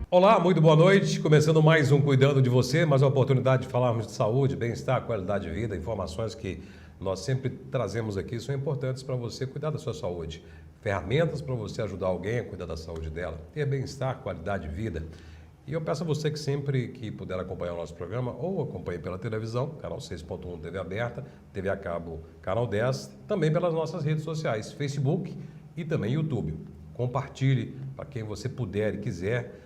Olá, muito boa noite. Começando mais um Cuidando de Você, mais uma oportunidade de falarmos de saúde, bem-estar, qualidade de vida, informações que nós sempre trazemos aqui são importantes para você cuidar da sua saúde. Ferramentas para você ajudar alguém a cuidar da saúde dela, ter bem-estar, qualidade de vida. E eu peço a você que sempre que puder acompanhar o nosso programa, ou acompanhe pela televisão, canal 6.1 TV aberta, TV a cabo, canal 10, também pelas nossas redes sociais, Facebook e também YouTube. Compartilhe para quem você puder e quiser.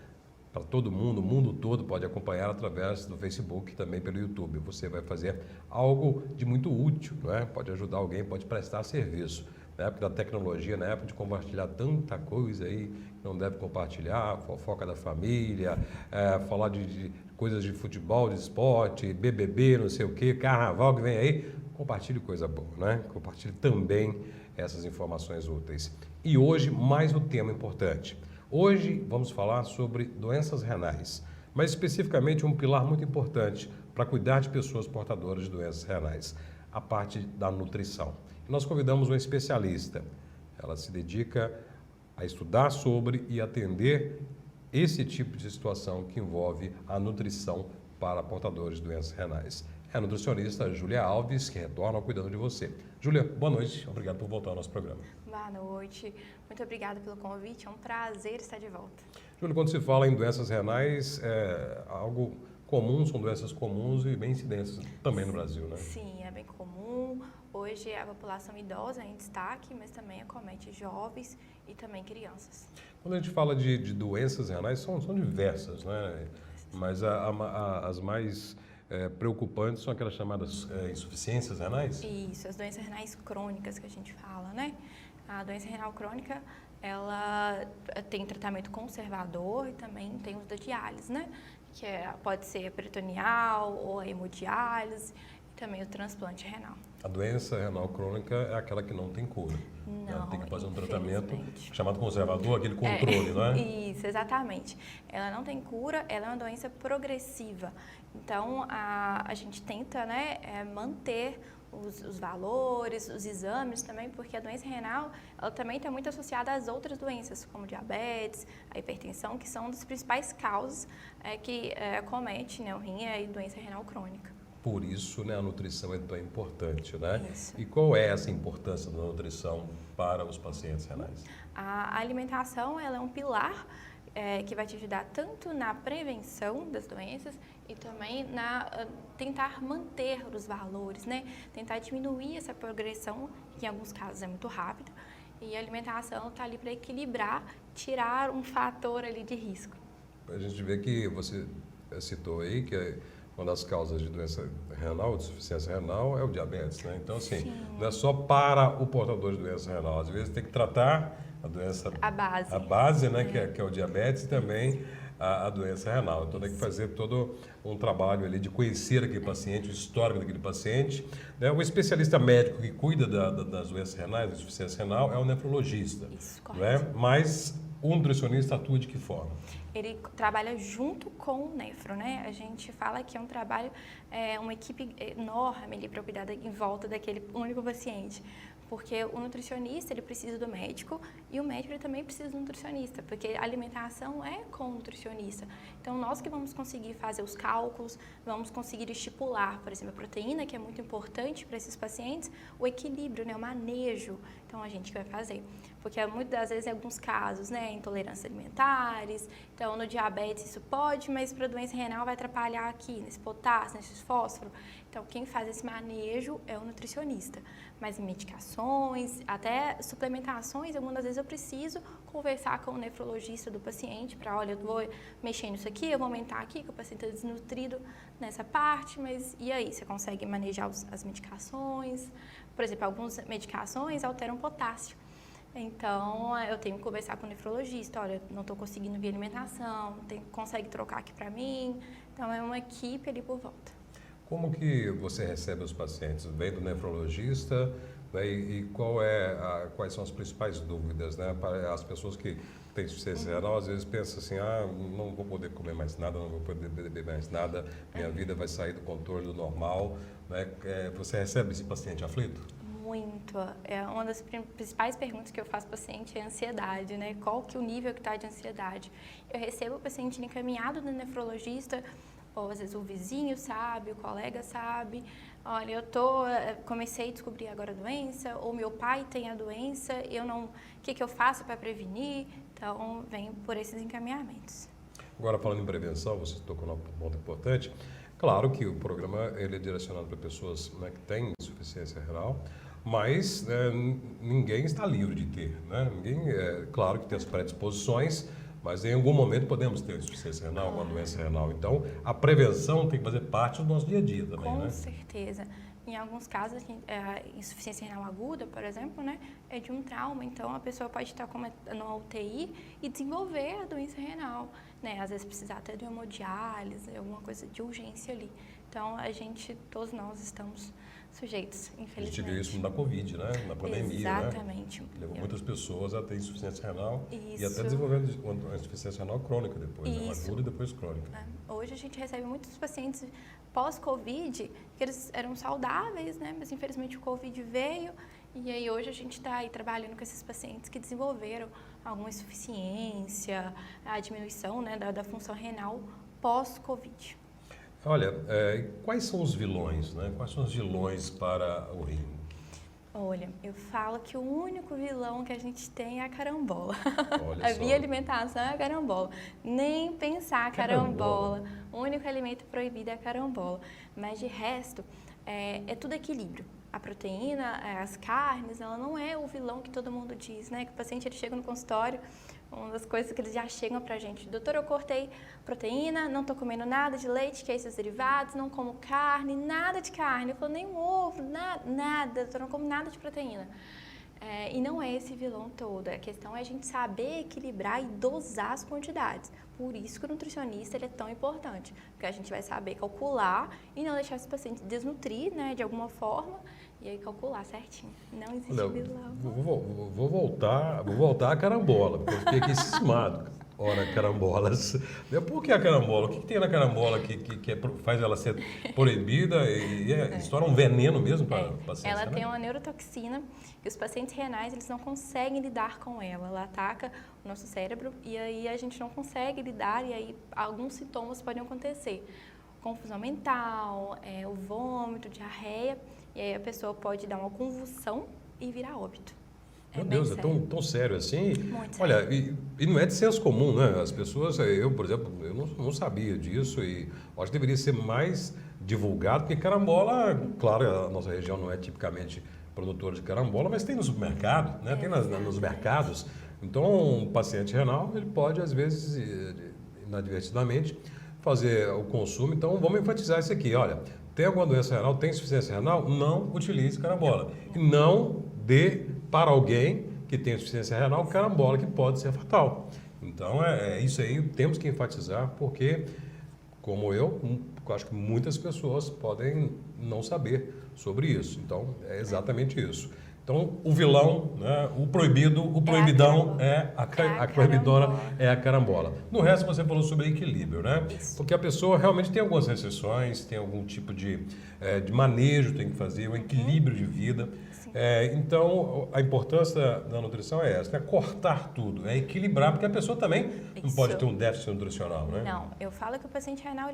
Para todo mundo, o mundo todo pode acompanhar através do Facebook e também pelo YouTube. Você vai fazer algo de muito útil, não é? Pode ajudar alguém, pode prestar serviço. Na época da tecnologia, na época de compartilhar tanta coisa aí que não deve compartilhar, fofoca da família, falar de coisas de futebol, de esporte, BBB, não sei o quê, carnaval que vem aí, compartilhe coisa boa, né? Compartilhe também essas informações úteis. E hoje, mais um tema importante. Hoje vamos falar sobre doenças renais, mas especificamente um pilar muito importante para cuidar de pessoas portadoras de doenças renais, a parte da nutrição. E nós convidamos uma especialista, ela se dedica a estudar sobre e atender esse tipo de situação que envolve a nutrição para portadores de doenças renais. É a nutricionista Júlia Alves, que retorna ao Cuidando de Você. Júlia, boa noite. Obrigado por voltar ao nosso programa. Boa noite. Muito obrigada pelo convite. É um prazer estar de volta. Júlia, quando se fala em doenças renais, é algo comum, são doenças comuns e bem incidentes também no Brasil, né? Sim, é bem comum. Hoje a população idosa é em destaque, mas também acomete jovens e também crianças. Quando a gente fala de doenças renais, são diversas, né? Mas as mais preocupantes são aquelas chamadas insuficiências renais? Isso, as doenças renais crônicas que a gente fala, né? A doença renal crônica, ela tem tratamento conservador e também tem uso da diálise, né? Que pode ser peritoneal ou a hemodiálise e também o transplante renal. A doença renal crônica é aquela que não tem cura. Não, tem que fazer um tratamento infelizmente. chamado conservador, aquele controle, não é? Isso, exatamente. Ela não tem cura, ela é uma doença progressiva. Então, a gente tenta, né, manter os valores, os exames também, porque a doença renal, ela também está muito associada às outras doenças, como diabetes, a hipertensão, que são das principais causas que acomete, né, o rim e a doença renal crônica. Por isso, né, a nutrição é tão importante, né? Isso. E qual é essa importância da nutrição para os pacientes renais? A alimentação, ela é um pilar que vai te ajudar tanto na prevenção das doenças e também na tentar manter os valores, né? Tentar diminuir essa progressão, que em alguns casos é muito rápida, e a alimentação está ali para equilibrar, tirar um fator ali de risco. A gente vê que você citou aí que uma das causas de doença renal, de insuficiência renal, é o diabetes, né? Então, assim, Sim. não é só para o portador de doença renal. Às vezes tem que tratar a doença... A base, né? Que é o diabetes e também a doença renal. Então, tem que fazer todo um trabalho ali de conhecer aquele paciente, o histórico daquele paciente. Né? O especialista médico que cuida das doenças renais, da insuficiência renal, é o nefrologista. Isso, né? correto. Mas o nutricionista atua de que forma? Ele trabalha junto com o nefro, né? A gente fala que é um trabalho, uma equipe enorme ali para cuidar em volta daquele único paciente. Porque o nutricionista, ele precisa do médico e o médico ele também precisa do nutricionista, porque a alimentação é com o nutricionista. Então, nós que vamos conseguir fazer os cálculos, vamos conseguir estipular, por exemplo, a proteína, que é muito importante para esses pacientes, o equilíbrio, né, o manejo. Então, a gente que vai fazer. Porque muitas das vezes, em alguns casos, né, intolerâncias alimentares, então no diabetes isso pode, mas para a doença renal vai atrapalhar aqui, nesse potássio, nesse fósforo. Então, quem faz esse manejo é o nutricionista. Mas em medicações, até suplementações, algumas vezes eu preciso conversar com o nefrologista do paciente para, olha, eu vou mexer nisso aqui, eu vou aumentar aqui, que o paciente está desnutrido nessa parte, mas e aí? Você consegue manejar as medicações? Por exemplo, algumas medicações alteram potássio. Então, eu tenho que conversar com o nefrologista, olha, não estou conseguindo ver alimentação, consegue trocar aqui para mim? Então, é uma equipe ali por volta. Como que você recebe os pacientes? Vem do nefrologista, né, e quais são as principais dúvidas, né? Para as pessoas que têm insuficiência renal, às vezes pensam assim, não vou poder comer mais nada, não vou poder beber mais nada, minha vida vai sair do controle do normal, né? Você recebe esse paciente aflito? muito. É uma das principais perguntas que eu faço para o paciente é a ansiedade, né? Qual que é o nível que está de ansiedade? Eu recebo o paciente encaminhado do nefrologista, ou às vezes o vizinho sabe, o colega sabe. Olha, comecei a descobrir agora a doença, ou meu pai tem a doença, o que eu faço para prevenir? Então, vem por esses encaminhamentos. Agora, falando em prevenção, você tocou num ponto importante. Claro que o programa ele é direcionado para pessoas, né, que têm insuficiência renal, mas ninguém está livre de ter, né? Claro que tem as predisposições, mas em algum momento podemos ter insuficiência renal, uma doença renal. Então, a prevenção tem que fazer parte do nosso dia a dia também, né? Com certeza. Em alguns casos, a insuficiência renal aguda, por exemplo, né, é de um trauma. Então, a pessoa pode estar numa UTI e desenvolver a doença renal, né? Às vezes precisar até de uma hemodiálise, alguma coisa de urgência ali. Então, todos nós estamos sujeitos, infelizmente. A gente viu isso na Covid, né? Na pandemia, exatamente. Né? Levou muitas pessoas a ter insuficiência renal Isso. e até desenvolvendo uma insuficiência renal crônica depois, né? Aguda e depois crônica. Hoje a gente recebe muitos pacientes pós-Covid, que eles eram saudáveis, né? Mas infelizmente o Covid veio e aí hoje a gente está aí trabalhando com esses pacientes que desenvolveram alguma insuficiência, a diminuição, né, da função renal pós-Covid. Olha, quais são os vilões, né? Quais são os vilões para o rim? Olha, eu falo que o único vilão que a gente tem é a carambola. Olha A só. via alimentação é a carambola. Nem pensar carambola. O único alimento proibido é a carambola. Mas de resto, é tudo equilíbrio. A proteína, as carnes, ela não é o vilão que todo mundo diz, né? Que o paciente ele chega no consultório, uma das coisas que eles já chegam pra gente, doutor, eu cortei proteína, não tô comendo nada de leite, que é esses derivados, não como carne, nada de carne. Eu falo, nem ovo, nada, doutor, não como nada de proteína. E não é esse vilão todo, a questão é a gente saber equilibrar e dosar as quantidades. Por isso que o nutricionista ele é tão importante, porque a gente vai saber calcular e não deixar esse paciente desnutrir, né, de alguma forma, e aí calcular certinho. Não existe vilão. Vou voltar à carambola, porque eu fiquei aqui cismado. Ora, carambolas. Por que a carambola? O que tem na carambola que faz ela ser proibida e estoura um veneno mesmo para o paciente? Ela tem uma neurotoxina e os pacientes renais eles não conseguem lidar com ela. Ela ataca o nosso cérebro e aí a gente não consegue lidar e aí alguns sintomas podem acontecer. Confusão mental, o vômito, diarreia e aí a pessoa pode dar uma convulsão e virar óbito. Meu Deus, é tão sério assim? Muito sério. Olha, e não é de senso comum, né? As pessoas, eu, por exemplo, eu não sabia disso e acho que deveria ser mais divulgado, porque carambola, claro, a nossa região não é tipicamente produtora de carambola, mas tem no supermercado, né? Tem nos mercados. Então, um paciente renal, ele pode, às vezes, inadvertidamente, fazer o consumo. Então, vamos enfatizar isso aqui. Olha, tem alguma doença renal, tem insuficiência renal? Não utilize carambola. E não dê para alguém que tem insuficiência renal carambola, que pode ser fatal. Então, isso aí temos que enfatizar, porque, como eu acho que muitas pessoas podem não saber sobre isso. Então, é exatamente isso. Então, o vilão, né, o proibidão a proibidona é a carambola. No resto, você falou sobre equilíbrio, né? Isso. Porque a pessoa realmente tem algumas restrições, tem algum tipo de manejo, tem que fazer, um equilíbrio de vida. Então, a importância da nutrição é essa, é cortar tudo, é equilibrar, porque a pessoa também não pode ter um déficit nutricional, né? Não, eu falo que o paciente renal,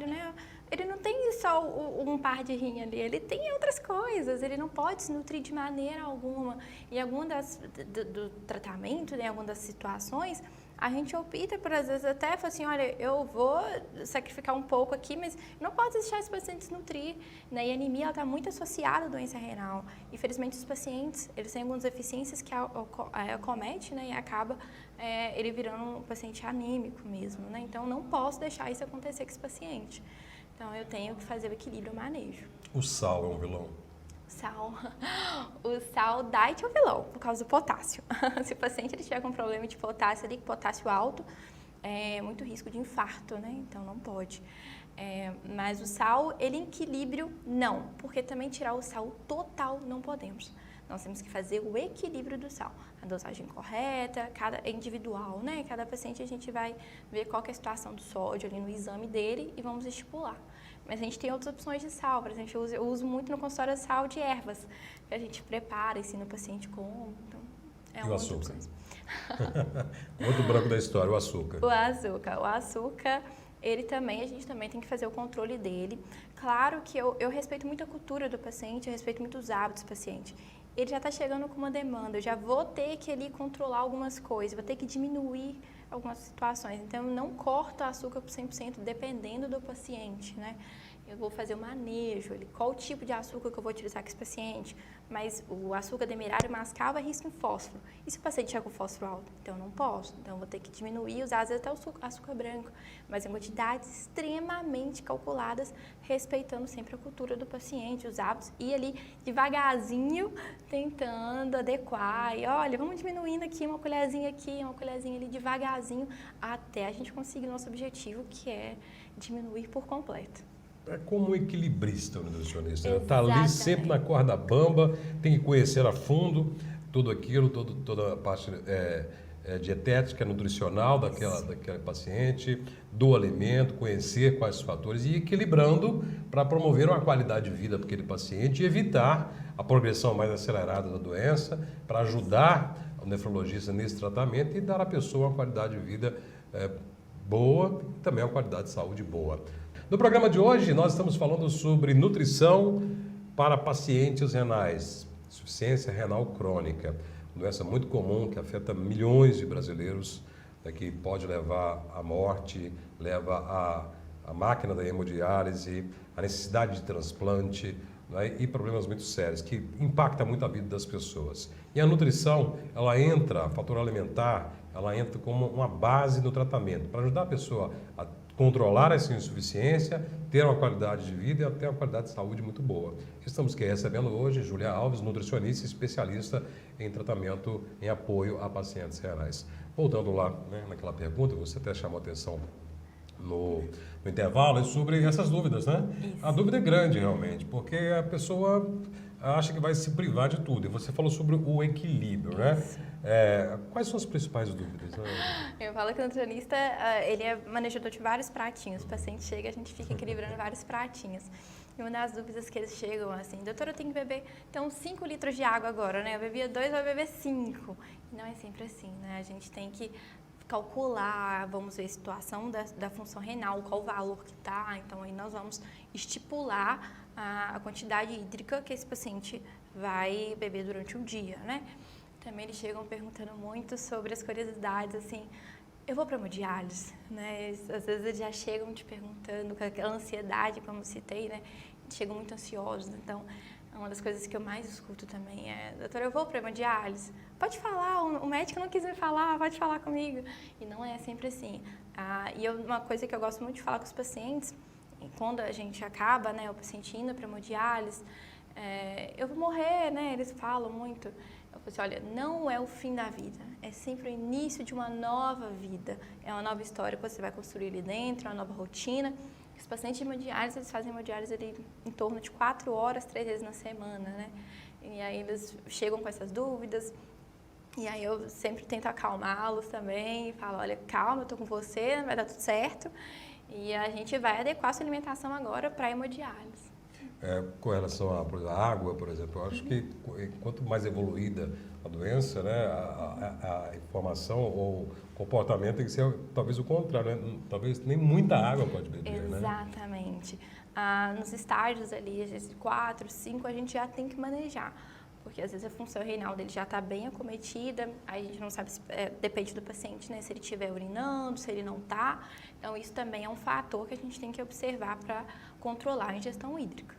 ele não tem só um par de rim ali, ele tem outras coisas, ele não pode se nutrir de maneira alguma. E algum do tratamento, em algumas das situações, a gente opta por, às vezes, até falar assim, olha, eu vou sacrificar um pouco aqui, mas não pode deixar esse paciente se nutrir. Né? E a anemia está muito associada à doença renal. Infelizmente, os pacientes, eles têm algumas deficiências que acomete, né? E acaba ele virando um paciente anêmico mesmo. Né? Então, não posso deixar isso acontecer com esse paciente. Então, eu tenho que fazer o equilíbrio e o manejo. O sal é um vilão? O sal diet é o vilão, por causa do potássio. Se o paciente ele tiver com problema de potássio ali, potássio alto, é muito risco de infarto, né? Então não pode. Mas o sal, ele em equilíbrio, não. Porque também tirar o sal total não podemos. Nós temos que fazer o equilíbrio do sal, a dosagem correta, é individual, né? Cada paciente a gente vai ver qual que é a situação do sódio ali no exame dele e vamos estipular. Mas a gente tem outras opções de sal, por exemplo, eu uso muito no consultório sal de ervas, que a gente prepara, ensina o paciente como, então é E o uma das açúcar? opções. Outro branco da história, o açúcar. O açúcar, a gente também tem que fazer o controle dele. Claro que eu respeito muito a cultura do paciente, eu respeito muito os hábitos do paciente. Ele já está chegando com uma demanda, eu já vou ter que ali controlar algumas coisas, vou ter que diminuir algumas situações. Então, eu não corto açúcar por 100% dependendo do paciente, né? Eu vou fazer o manejo, qual o tipo de açúcar que eu vou utilizar com esse paciente. Mas o açúcar demerara mascavo é risco em fósforo. E se o paciente tiver com fósforo alto? Então, eu não posso. Então, eu vou ter que diminuir, usar às vezes até o açúcar branco. Mas em quantidades extremamente calculadas, respeitando sempre a cultura do paciente, os hábitos. E ali, devagarzinho, tentando adequar. E olha, vamos diminuindo aqui, uma colherzinha ali, devagarzinho, até a gente conseguir o nosso objetivo, que é diminuir por completo. É como um equilibrista, o nutricionista. Está ali Exatamente. sempre na corda bamba, tem que conhecer a fundo tudo aquilo, toda a parte dietética, nutricional daquele paciente, do alimento, conhecer quais os fatores e ir equilibrando para promover uma qualidade de vida para aquele paciente e evitar a progressão mais acelerada da doença, para ajudar o nefrologista nesse tratamento e dar à pessoa uma qualidade de vida boa e também uma qualidade de saúde boa. No programa de hoje, nós estamos falando sobre nutrição para pacientes renais, insuficiência renal crônica, uma doença muito comum que afeta milhões de brasileiros, que pode levar à morte, leva à máquina da hemodiálise, à necessidade de transplante, né, e problemas muito sérios, que impacta muito a vida das pessoas. E a nutrição, ela entra, a fator alimentar, ela entra como uma base no tratamento, para ajudar a pessoa a controlar essa insuficiência, ter uma qualidade de vida e até uma qualidade de saúde muito boa. Estamos aqui recebendo hoje Júlia Alves, nutricionista e especialista em tratamento em apoio a pacientes renais. Voltando lá, né, naquela pergunta, você até chamou atenção no intervalo, é sobre essas dúvidas, né? Isso. A dúvida é grande realmente, porque a pessoa acha que vai se privar de tudo. E você falou sobre o equilíbrio, né? Quais são as principais dúvidas? Eu falo que o nutricionista, ele é manejador de vários pratinhos. O paciente chega, a gente fica equilibrando vários pratinhos. E uma das dúvidas que eles chegam assim, doutora, eu tenho que beber, então, 5 litros de água agora, né? Eu bebia 2, eu vou beber 5. E não é sempre assim, né? A gente tem que calcular, vamos ver a situação da função renal, qual o valor que está. Então, aí nós vamos estipular a quantidade hídrica que esse paciente vai beber durante o dia, né? Também eles chegam perguntando muito sobre as curiosidades, assim, eu vou para hemodiálise, né? Às vezes eles já chegam te perguntando, com aquela ansiedade, como eu citei, né? Chegam muito ansiosos, então, uma das coisas que eu mais escuto também é, doutora, eu vou para hemodiálise? Pode falar, o médico não quis me falar, pode falar comigo. E não é sempre assim. Uma coisa que eu gosto muito de falar com os pacientes, quando a gente acaba, né, o paciente indo para hemodiálise, eu vou morrer, né? Eles falam muito. Eu falo assim, olha, não é o fim da vida, é sempre o início de uma nova vida, é uma nova história que você vai construir ali dentro, é uma nova rotina. Os pacientes de hemodiálise, eles fazem hemodiálise ali em torno de 4 horas, 3 vezes na semana, né? E aí eles chegam com essas dúvidas, e aí eu sempre tento acalmá-los também, falo, olha, calma, eu tô com você, vai dar tudo certo, e a gente vai adequar a sua alimentação agora para a hemodiálise. Com relação à água, por exemplo, eu acho que quanto mais evoluída a doença, né, a informação ou comportamento tem que ser talvez o contrário, né? Talvez nem muita água pode beber, né? Exatamente. Nos estágios ali, às vezes 4, 5, a gente já tem que manejar, porque às vezes a função renal dele já está bem acometida, aí a gente não sabe, depende do paciente, né, se ele estiver urinando, se ele não está, então isso também é um fator que a gente tem que observar para controlar a ingestão hídrica.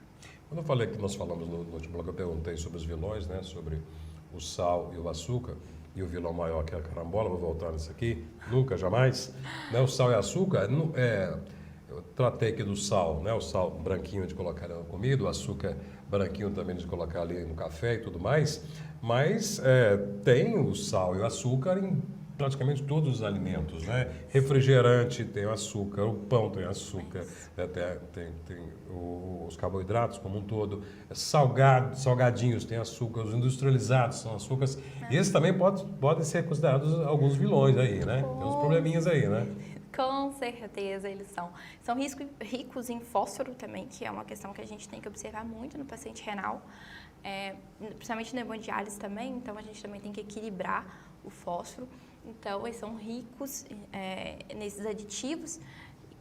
Quando eu falei que nós falamos no último bloco, eu perguntei sobre os vilões, né, sobre o sal e o açúcar, e o vilão maior que é a carambola, vou voltar nisso aqui, nunca, jamais, né, o sal e o açúcar, eu tratei aqui do sal, né, o sal branquinho de colocar na comida, o açúcar branquinho também de colocar ali no café e tudo mais, mas tem o sal e o açúcar em praticamente todos os alimentos, né? Refrigerante tem açúcar, o pão tem açúcar, né? Tem os carboidratos como um todo, salgadinhos têm açúcar, os industrializados são açúcares. E esses também podem ser considerados alguns vilões aí, né? Tem uns probleminhas aí, né? Com certeza eles são. São ricos em fósforo também, que é uma questão que a gente tem que observar muito no paciente renal, principalmente no hemodiálise também, então a gente também tem que equilibrar o fósforo. Então, eles são ricos nesses aditivos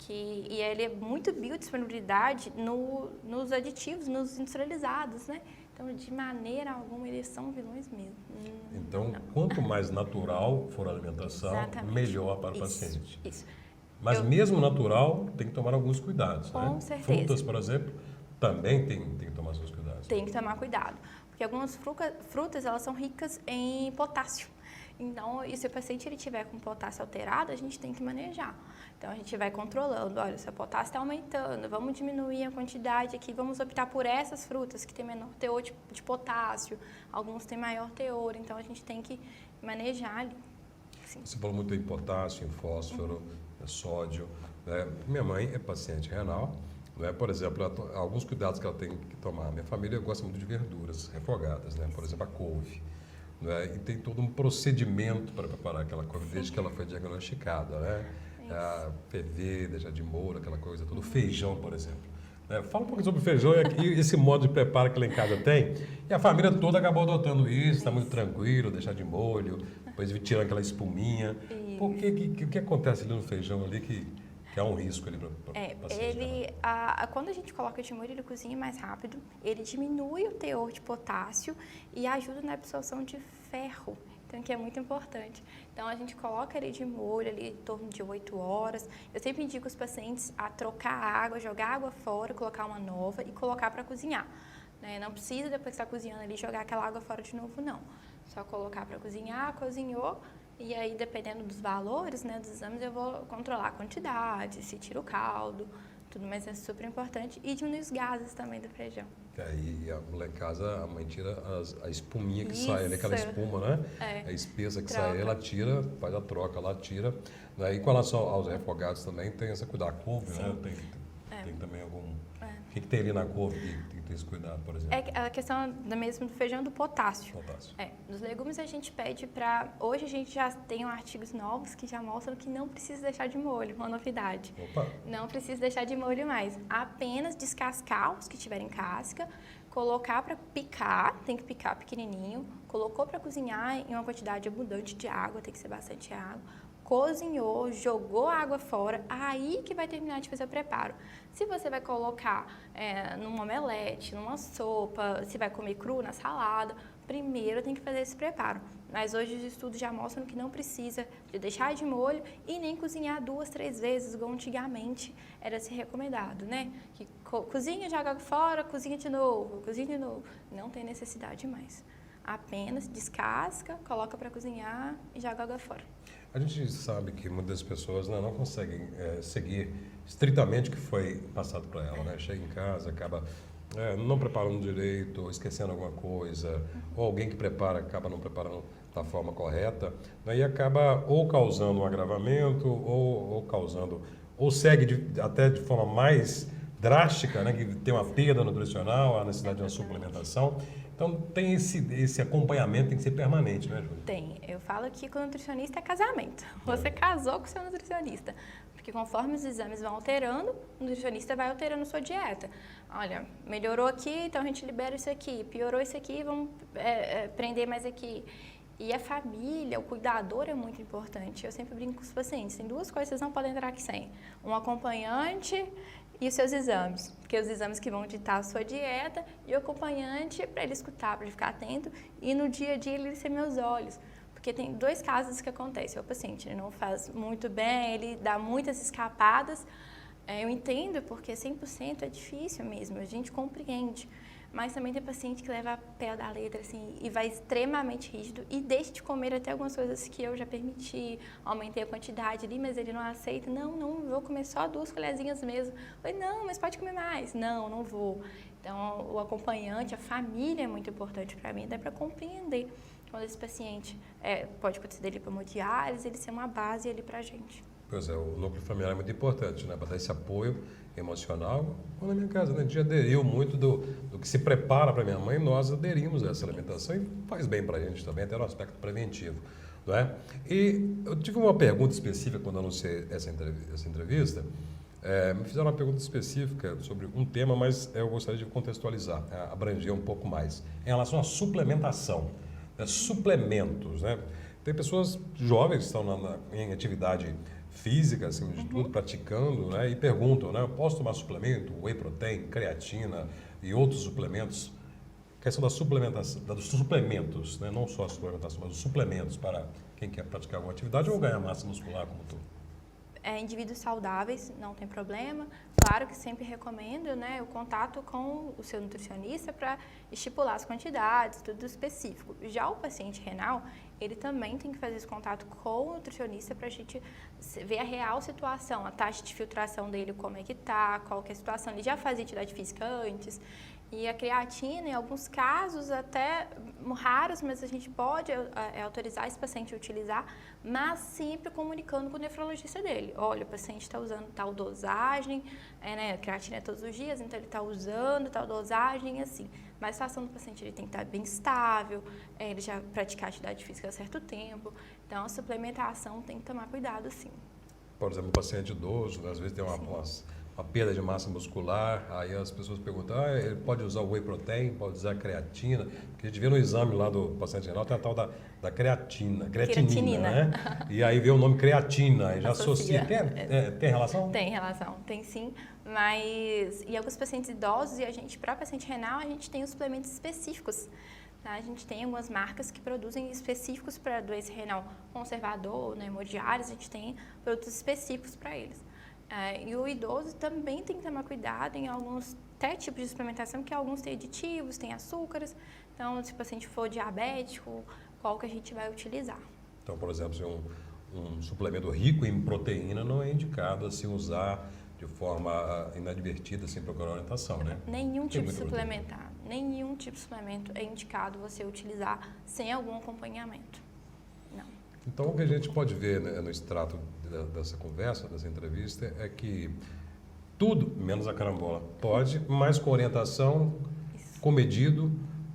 e ele é muito biodisponibilidade nos aditivos, nos industrializados, né? Então, de maneira alguma, eles são vilões mesmo. Então, quanto mais natural for a alimentação, Exatamente. melhor para o paciente. Isso. Mas mesmo natural, tem que tomar alguns cuidados, né? Com certeza. Frutas, por exemplo, também tem que tomar seus cuidados. Tem que tomar cuidado, porque algumas frutas, elas são ricas em potássio. Então, e se o paciente ele tiver com potássio alterado, a gente tem que manejar. Então, a gente vai controlando, olha, o seu potássio está aumentando, vamos diminuir a quantidade aqui, vamos optar por essas frutas que têm menor teor de potássio, alguns têm maior teor, então a gente tem que manejar ali. Sim. Você falou muito em potássio, em fósforo, sódio, né? Minha mãe é paciente renal, né? Por exemplo, alguns cuidados que ela tem que tomar. Minha família gosta muito de verduras refogadas, né? Por exemplo, a couve. Né? E tem todo um procedimento para preparar aquela couve desde que ela foi diagnosticada, né? Ferver, deixar de molho, aquela coisa toda. Feijão, por exemplo. Né? Fala um pouco sobre o feijão e esse modo de preparo que lá em casa tem. E a família toda acabou adotando isso, está muito tranquilo, deixar de molho, depois tirando aquela espuminha. Por o que acontece ali no feijão ali que é um risco ali para o paciente? Quando a gente coloca de molho, ele cozinha mais rápido, ele diminui o teor de potássio e ajuda na absorção de ferro, então que é muito importante. Então a gente coloca ele de molho ali em torno de 8 horas. Eu sempre indico os pacientes a trocar a água, jogar a água fora, colocar uma nova e colocar para cozinhar. Né? Não precisa depois que está cozinhando ali jogar aquela água fora de novo, não. Só colocar para cozinhar, cozinhou. E aí, dependendo dos valores, né, dos exames, eu vou controlar a quantidade, se tira o caldo, tudo, mas é super importante. E diminuir os gases também do feijão. E lá em casa, a mãe tira a espuminha que sai ali, aquela espuma, né? É espessa que sai, ela tira, faz a troca, ela tira. Né? E com relação aos refogados também, tem essa cuidado. A couve, né? Tem também algum... O que tem ali na couve que tem que ter esse cuidado, por exemplo? A questão mesmo do feijão do potássio. Potássio. Dos legumes a gente pede para... Hoje a gente já tem artigos novos que já mostram que não precisa deixar de molho, uma novidade. Opa. Não precisa deixar de molho mais. Apenas descascar os que tiverem casca, colocar para picar, tem que picar pequenininho, colocou para cozinhar em uma quantidade abundante de água, tem que ser bastante água. Cozinhou, jogou a água fora, aí que vai terminar de fazer o preparo. Se você vai colocar num omelete, numa sopa, se vai comer cru na salada, primeiro tem que fazer esse preparo. Mas hoje os estudos já mostram que não precisa de deixar de molho e nem cozinhar 2, 3 vezes, igual antigamente era se recomendado, né? Que cozinha, joga água fora, cozinha de novo, cozinha de novo. Não tem necessidade mais. Apenas descasca, coloca para cozinhar e joga água fora. A gente sabe que muitas pessoas não conseguem seguir estritamente o que foi passado para ela, né? Chega em casa, acaba não preparando direito, ou esquecendo alguma coisa, ou alguém que prepara acaba não preparando da forma correta, né? E acaba ou causando um agravamento, ou causando, ou segue até de forma mais drástica, né? Que tem uma perda nutricional, a necessidade de uma suplementação. Então, tem esse acompanhamento, tem que ser permanente, né, Júlia? Tem. Eu falo que com o nutricionista é casamento. Você casou com o seu nutricionista. Porque conforme os exames vão alterando, o nutricionista vai alterando a sua dieta. Olha, melhorou aqui, então a gente libera isso aqui. Piorou isso aqui, vamos prender mais aqui. E a família, o cuidador é muito importante. Eu sempre brinco com os pacientes. Tem 2 coisas que vocês não podem entrar aqui sem. Um acompanhante e os seus exames, porque os exames que vão ditar a sua dieta e o acompanhante para ele escutar, para ele ficar atento e no dia a dia ele ser meus olhos. Porque tem 2 casos que acontecem. O paciente ele não faz muito bem, ele dá muitas escapadas. Eu entendo, porque 100% é difícil mesmo, a gente compreende. Mas também tem paciente que leva a pé da letra, assim, e vai extremamente rígido e deixa de comer até algumas coisas que eu já permiti, aumentei a quantidade ali, mas ele não aceita. Não vou comer só 2 colherzinhas mesmo. Eu falei, não, mas pode comer mais. Não vou. Então, o acompanhante, a família é muito importante para mim, até para compreender. quando esse paciente pode acontecer dele para hemodiálise, ele ser uma base ali para a gente. Pois é, o núcleo familiar é muito importante, né? Para dar esse apoio emocional. Na minha casa, né? A gente aderiu muito do que se prepara para minha mãe, nós aderimos a essa alimentação e faz bem para a gente também, até no aspecto preventivo. Não é? E eu tive uma pergunta específica quando anunciei essa entrevista. Me fizeram uma pergunta específica sobre um tema, mas eu gostaria de contextualizar, abranger um pouco mais. Em relação à suplementação, né? Suplementos, né? Tem pessoas jovens que estão em atividade física, acima de tudo, praticando, né? E perguntam, né? Eu posso tomar suplemento, whey protein, creatina e outros suplementos? A questão da suplementação, dos suplementos, né? Não só a suplementação, mas os suplementos para quem quer praticar alguma atividade ou ganhar massa muscular como tu. Indivíduos saudáveis, não tem problema. Claro que sempre recomendo, né, o contato com o seu nutricionista para estipular as quantidades, tudo específico. Já o paciente renal, ele também tem que fazer esse contato com o nutricionista para a gente ver a real situação, a taxa de filtração dele, como é que tá, qual que é a situação. Ele já fazia atividade física antes. E a creatina, em alguns casos, até raros, mas a gente pode autorizar esse paciente a utilizar, mas sempre comunicando com o nefrologista dele. Olha, o paciente está usando tal dosagem, né, a creatina é todos os dias, então ele está usando tal dosagem, assim. Mas a situação do paciente ele tem que estar bem estável, ele já praticar atividade física há certo tempo, então a suplementação tem que tomar cuidado, sim. Por exemplo, um paciente idoso, às vezes tem uma perda de massa muscular, aí as pessoas perguntam, ele pode usar o whey protein, pode usar a creatina, porque a gente vê no exame lá do paciente renal, tem a tal da creatinina, né? E aí vê o nome creatina, e já associa. Tem relação? Tem relação, tem sim, mas em alguns pacientes idosos, e para paciente renal, a gente tem os suplementos específicos. Tá? A gente tem algumas marcas que produzem específicos para doença renal conservador, né, hemodiálise, a gente tem produtos específicos para eles. E o idoso também tem que tomar cuidado em alguns tipos de suplementação, que alguns têm aditivos, têm açúcares. Então, se o paciente for diabético, qual que a gente vai utilizar? Então, por exemplo, se um suplemento rico em proteína não é indicado assim usar de forma inadvertida, sem procurar orientação, né? Nenhum tipo de suplemento é indicado você utilizar sem algum acompanhamento. Não. Então, o que a gente pode ver, né, no extrato dessa conversa, dessa entrevista, é que tudo, menos a carambola, pode, mas com orientação, comedido,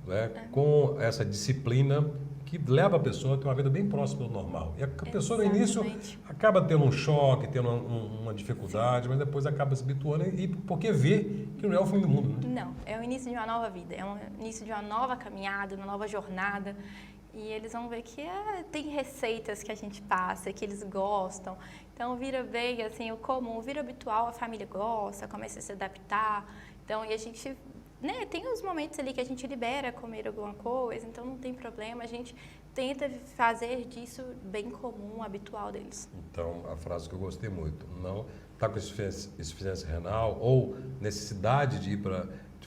né, com essa disciplina que leva a pessoa a ter uma vida bem próxima do normal. E a pessoa no início acaba tendo um choque, tendo uma dificuldade, mas depois acaba se habituando porque vê que não é o fim do mundo. Né? Não, é o início de uma nova vida, é o início de uma nova caminhada, uma nova jornada. E eles vão ver que tem receitas que a gente passa, que eles gostam. Então, vira bem, assim, o comum, vira habitual, a família gosta, começa a se adaptar. Então, e a gente, né, tem uns momentos ali que a gente libera comer alguma coisa, então não tem problema. A gente tenta fazer disso bem comum, habitual deles. Então, a frase que eu gostei muito, não está com insuficiência renal ou necessidade de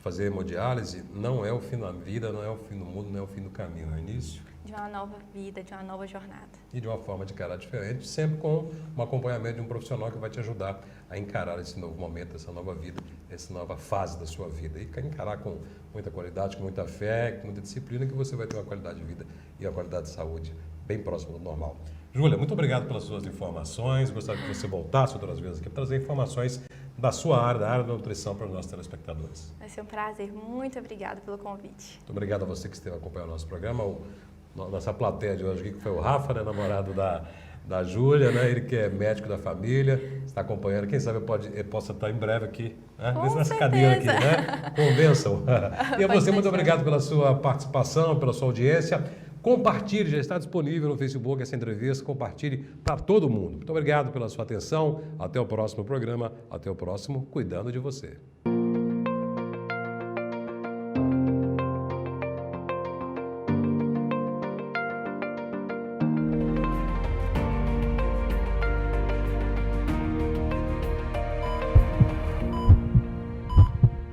fazer hemodiálise, não é o fim da vida, não é o fim do mundo, não é o fim do caminho, é o início de uma nova vida, de uma nova jornada. E de uma forma de encarar diferente, sempre com um acompanhamento de um profissional que vai te ajudar a encarar esse novo momento, essa nova vida, essa nova fase da sua vida. E encarar com muita qualidade, com muita fé, com muita disciplina, que você vai ter uma qualidade de vida e uma qualidade de saúde bem próxima do normal. Júlia, muito obrigado pelas suas informações. Gostaria que você voltasse outras vezes aqui para trazer informações da sua área, da área da nutrição para os nossos telespectadores. Vai ser um prazer. Muito obrigada pelo convite. Muito obrigado a você que esteve acompanhando o nosso programa. Nossa plateia de hoje aqui, que foi o Rafa, né, namorado da Júlia, né, ele que é médico da família, está acompanhando. Quem sabe eu possa estar em breve aqui, né, nessa cadeira aqui, né? Convençam. E a você, muito obrigado pela sua participação, pela sua audiência. Compartilhe, já está disponível no Facebook essa entrevista, compartilhe para todo mundo. Muito obrigado pela sua atenção, até o próximo programa, até o próximo Cuidando de Você.